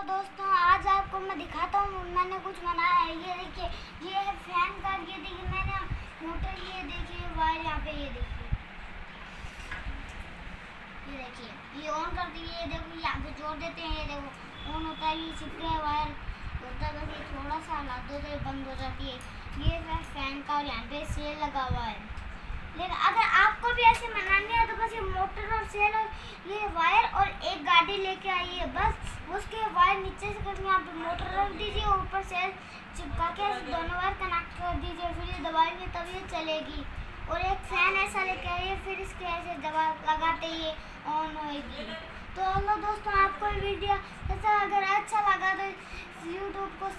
दोस्तों, आज आपको मैं दिखाता हूँ मैंने कुछ बनाया है। ये देखिए, ये है फैन का। ये देखिए मैंने मोटर, ये देखिए वायर यहाँ पे, ये देखिए ये ऑन कर दिए। ये देखो यहाँ पे जोड़ देते हैं, ये देखो ऑन होता है, ये चिपका है वायर होता है। बस ये थोड़ा सा हिला दो तो ये बंद हो जाती है। ये है फैन का और यहाँ पे सेल लगा हुआ है। लेकिन अगर आपको भी ऐसे बनानी है तो बस ये मोटर और सेल और ये वायर और एक गाड़ी लेके आइए। बस उसके वायर नीचे से करके यहाँ पे मोटर रख दीजिए, ऊपर सेल चिपका के दोनों वायर कनेक्ट कर दीजिए। फिर ये दबाएंगे तब ये चलेगी। और एक फैन ऐसा लेके आइए, फिर इसके ऐसे दबा लगाते ही ऑन होएगी। तो हेलो दोस्तों, आपको वीडियो ऐसा अगर अच्छा लगा तो यूट्यूब को